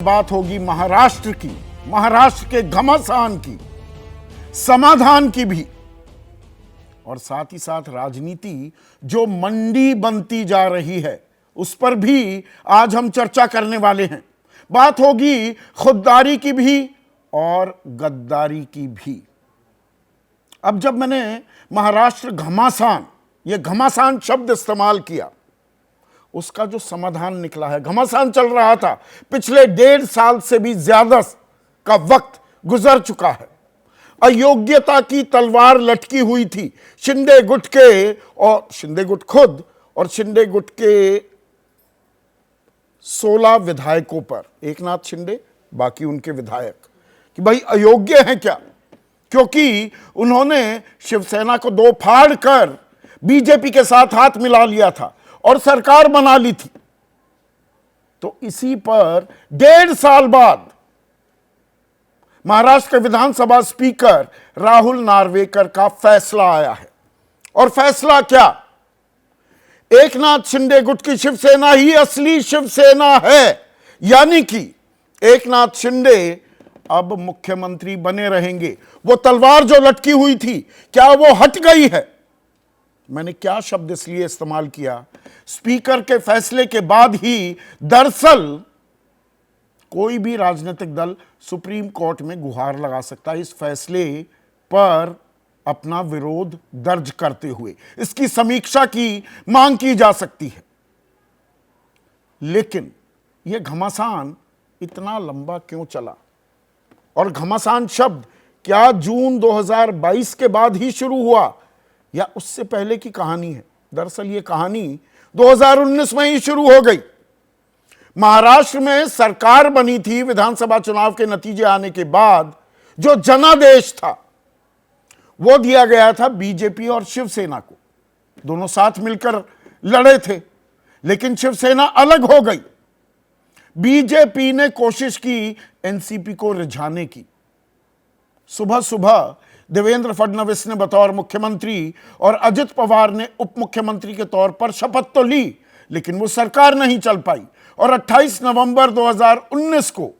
बात होगी महाराष्ट्र की, महाराष्ट्र के घमासान की, समाधान की भी, और साथ ही साथ राजनीति जो मंडी बनती जा रही है उस पर भी आज हम चर्चा करने वाले हैं। बात होगी खुददारी की भी और गद्दारी की भी। अब जब मैंने महाराष्ट्र घमासान, ये घमासान शब्द इस्तेमाल किया, उसका जो समाधान निकला है, घमासान चल रहा था, पिछले 1.5 साल से भी ज्यादा का वक्त गुजर चुका है। अयोग्यता की तलवार लटकी हुई थी शिंदे गुट के, और शिंदे गुट खुद और शिंदे गुट के 16 विधायकों पर, एकनाथ शिंदे बाकी उनके विधायक, कि भाई अयोग्य हैं क्या, क्योंकि उन्होंने शिवसेना को दो फाड़ कर बीजेपी के साथ हाथ मिला लिया था और सरकार बना ली थी। तो इसी पर 1.5 साल बाद महाराष्ट्र के विधानसभा स्पीकर राहुल नार्वेकर का फैसला आया है। और फैसला क्या? एकनाथ शिंदे गुट की शिवसेना ही असली शिवसेना है, यानी कि एकनाथ शिंदे अब मुख्यमंत्री बने रहेंगे। वो तलवार जो लटकी हुई थी, क्या वो हट गई है? मैंने क्या शब्द इसलिए इस्तेमाल किया, स्पीकर के फैसले के बाद ही दरअसल कोई भी राजनीतिक दल सुप्रीम कोर्ट में गुहार लगा सकता है इस फैसले पर अपना विरोध दर्ज करते हुए, इसकी समीक्षा की मांग की जा सकती है। लेकिन यह घमासान इतना लंबा क्यों चला? और घमासान शब्द क्या जून 2022 के बाद ही शुरू हुआ या उससे पहले की कहानी है? दरअसल यह कहानी 2019 में ही शुरू हो गई। महाराष्ट्र में सरकार बनी थी विधानसभा चुनाव के नतीजे आने के बाद। जो जनादेश था वो दिया गया था बीजेपी और शिवसेना को, दोनों साथ मिलकर लड़े थे, लेकिन शिवसेना अलग हो गई। बीजेपी ने कोशिश की एनसीपी को रिझाने की। सुबह सुबह देवेंद्र फडणवीस ने बतौर मुख्यमंत्री और अजित पवार ने उप मुख्यमंत्री के तौर पर शपथ तो ली, लेकिन वो सरकार नहीं चल पाई। और 28 नवंबर 2019 को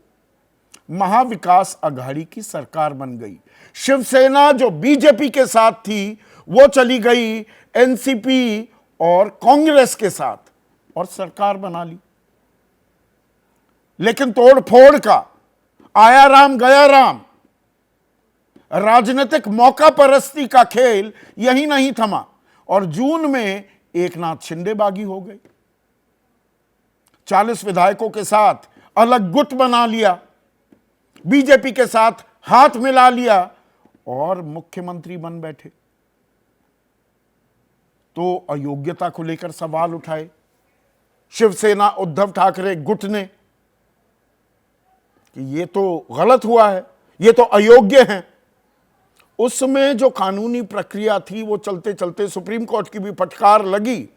महाविकास अघाड़ी की सरकार बन गई। शिवसेना जो बीजेपी के साथ थी वो चली गई एनसीपी और कांग्रेस के साथ और सरकार बना ली। लेकिन तोड़फोड़ का, आया राम गया राम, राजनीतिक मौका परस्ती का खेल यही नहीं थमा और जून में एकनाथ शिंदे बागी हो गए। 40 विधायकों के साथ अलग गुट बना लिया, बीजेपी के साथ हाथ मिला लिया और मुख्यमंत्री बन बैठे। तो अयोग्यता को लेकर सवाल उठाए शिवसेना उद्धव ठाकरे गुट ने कि ये तो गलत हुआ है, ये तो अयोग्य हैं। उसमें जो कानूनी प्रक्रिया थी वो चलते चलते सुप्रीम कोर्ट की भी फटकार लगी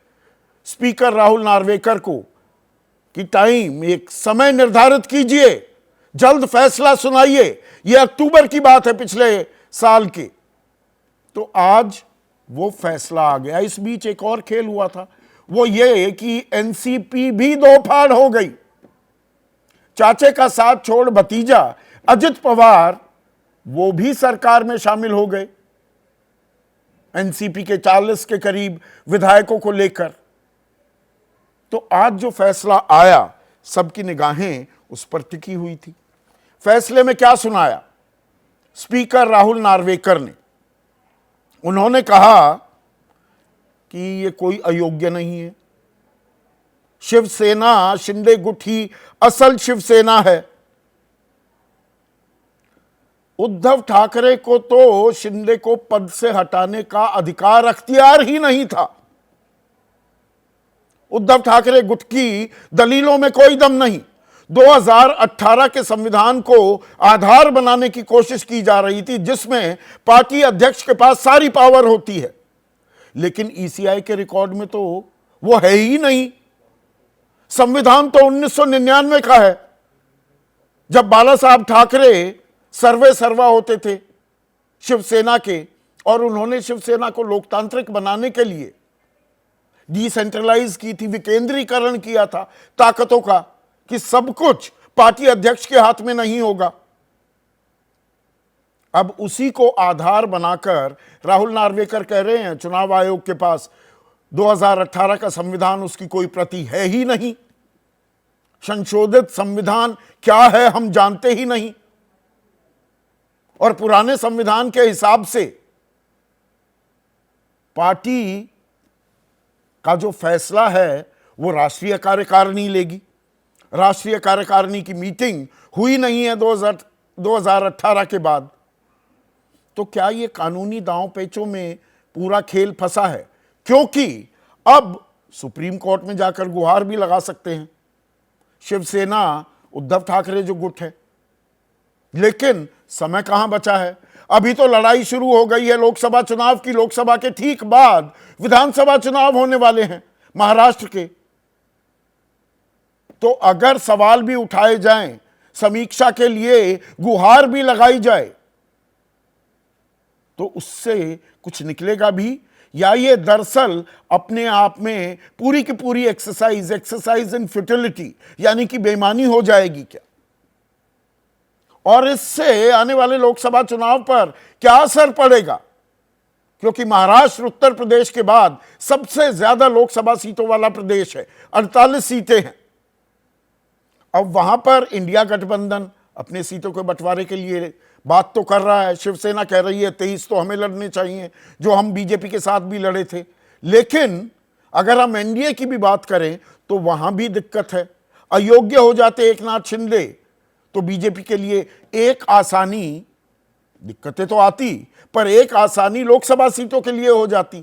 स्पीकर राहुल नार्वेकर को कि टाइम, एक समय निर्धारित कीजिए, जल्द फैसला सुनाइए। ये अक्टूबर की बात है पिछले साल की। तो आज वो फैसला आ गया। इस बीच एक और खेल हुआ था, वो ये कि एनसीपी भी दो फाड़ हो गई। चाचे का साथ छोड़ भतीजा अजित पवार वो भी सरकार में शामिल हो गए एनसीपी के 40 के करीब विधायकों को लेकर। तो आज जो फैसला आया, सबकी निगाहें उस पर टिकी हुई थी। फैसले में क्या सुनाया स्पीकर राहुल नार्वेकर ने? उन्होंने कहा कि ये कोई अयोग्य नहीं है, शिवसेना शिंदे गुट ही असल शिवसेना है। उद्धव ठाकरे को तो शिंदे को पद से हटाने का अधिकार, अख्तियार ही नहीं था। उद्धव ठाकरे गुट की दलीलों में कोई दम नहीं। 2018 के संविधान को आधार बनाने की कोशिश की जा रही थी, जिसमें पार्टी अध्यक्ष के पास सारी पावर होती है, लेकिन ईसीआई के रिकॉर्ड में तो वो है ही नहीं। संविधान तो 1999 का है, जब बाला साहब ठाकरे सर्वे सर्वा होते थे शिवसेना के, और उन्होंने शिवसेना को लोकतांत्रिक बनाने के लिए डिसेंट्रलाइज की थी, विकेंद्रीकरण किया था ताकतों का, कि सब कुछ पार्टी अध्यक्ष के हाथ में नहीं होगा। अब उसी को आधार बनाकर राहुल नार्वेकर कह रहे हैं चुनाव आयोग के पास 2018 का संविधान, उसकी कोई प्रति है ही नहीं, संशोधित संविधान क्या है हम जानते ही नहीं, और पुराने संविधान के हिसाब से पार्टी का जो फैसला है वो राष्ट्रीय कार्यकारिणी लेगी। राष्ट्रीय कार्यकारिणी की मीटिंग हुई नहीं है 2018 के बाद। तो क्या ये कानूनी दांव पेचों में पूरा खेल फंसा है? क्योंकि अब सुप्रीम कोर्ट में जाकर गुहार भी लगा सकते हैं शिवसेना, उद्धव ठाकरे जो गुट है, लेकिन समय कहां बचा है? अभी तो लड़ाई शुरू हो गई है लोकसभा चुनाव की। लोकसभा के ठीक बाद विधानसभा चुनाव होने वाले हैं महाराष्ट्र के। तो अगर सवाल भी उठाए जाएं, समीक्षा के लिए गुहार भी लगाई जाए, तो उससे कुछ निकलेगा भी, या ये दरअसल अपने आप में पूरी की पूरी एक्सरसाइज इन फ्यूटिलिटी, यानी कि बेईमानी हो जाएगी क्या? और इससे आने वाले लोकसभा चुनाव पर क्या असर पड़ेगा? क्योंकि महाराष्ट्र उत्तर प्रदेश के बाद सबसे ज्यादा लोकसभा सीटों वाला प्रदेश है, 48 सीटें हैं। अब वहां पर इंडिया गठबंधन अपने सीटों के बंटवारे के लिए बात तो कर रहा है। शिवसेना कह रही है 23 तो हमें लड़ने चाहिए, जो हम बीजेपी के साथ भी लड़े थे। लेकिन अगर हम एनडीए की भी बात करें तो वहां भी दिक्कत है। अयोग्य हो जाते एक नाथ शिंदे तो बीजेपी के लिए एक आसानी, दिक्कतें तो आती पर एक आसानी लोकसभा सीटों के लिए हो जाती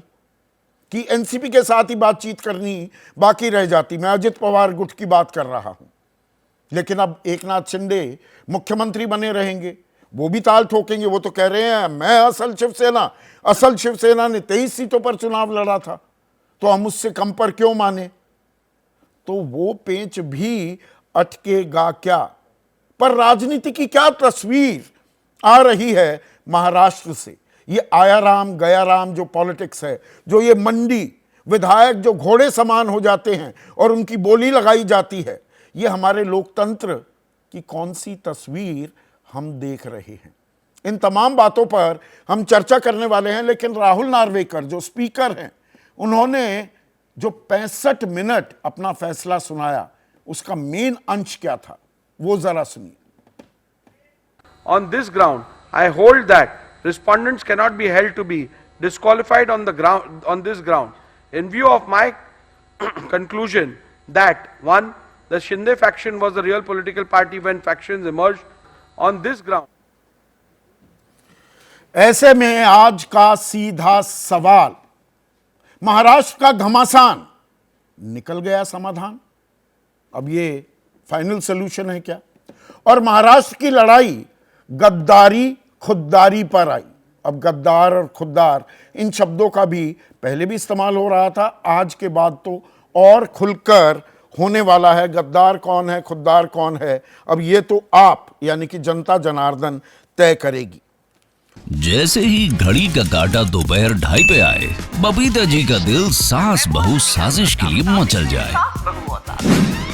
कि एनसीपी के साथ ही बातचीत करनी बाकी रह जाती। मैं अजित पवार गुट की बात कर रहा हूं। लेकिन अब एक नाथ शिंदे मुख्यमंत्री बने रहेंगे, वो भी ताल ठोकेंगे। वो तो कह रहे हैं मैं असल शिवसेना ने 23 सीटों पर चुनाव लड़ा था, तो हम उससे कम पर क्यों माने? तो वो पेंच भी अटकेगा क्या? पर राजनीति की क्या तस्वीर आ रही है महाराष्ट्र से? ये आया राम गया राम जो पॉलिटिक्स है, जो ये मंडी विधायक जो घोड़े समान हो जाते हैं और उनकी बोली लगाई जाती है, ये हमारे लोकतंत्र की कौन सी तस्वीर हम देख रहे हैं? इन तमाम बातों पर हम चर्चा करने वाले हैं। लेकिन राहुल नार्वेकर जो स्पीकर हैं, उन्होंने जो 65 मिनट अपना फैसला सुनाया, उसका मेन अंश क्या था, वो जरा सुनिए। On this ground, I hold that respondents cannot be held to be disqualified on this ground. In view of my conclusion that 1. The Shinde faction was the real political party when factions emerged on this ground. ऐसे में आज का सीधा सवाल, महाराष्ट्र का घमासान निकल गया समाधान? अब ये फाइनल सॉल्यूशन है क्या? और महाराष्ट्र की लड़ाई गद्दारी खुददारी पर आई। अब गद्दार और खुददार इन शब्दों का भी पहले भी इस्तेमाल हो रहा था, आज के बाद तो और खुलकर होने वाला है। गद्दार कौन है, खुददार कौन है, अब ये तो आप यानी कि जनता जनार्दन तय करेगी। जैसे ही घड़ी का काटा दोपहर 2:30 पे आए, बबीता जी का दिल सास बहू साजिश के लिए मचल जाए।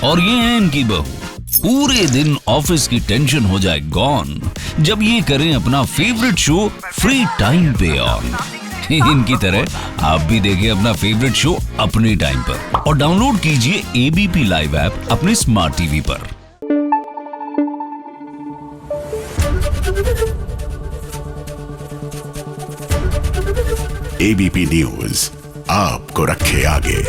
और ये है इनकी बहू, पूरे दिन ऑफिस की टेंशन हो जाए गॉन जब ये करें अपना फेवरेट शो फ्री टाइम पे ऑन। इनकी तरह आप भी देखें अपना फेवरेट शो अपने टाइम पर और डाउनलोड कीजिए एबीपी लाइव ऐप अपने स्मार्ट टीवी पर। एबीपी न्यूज आपको रखे आगे।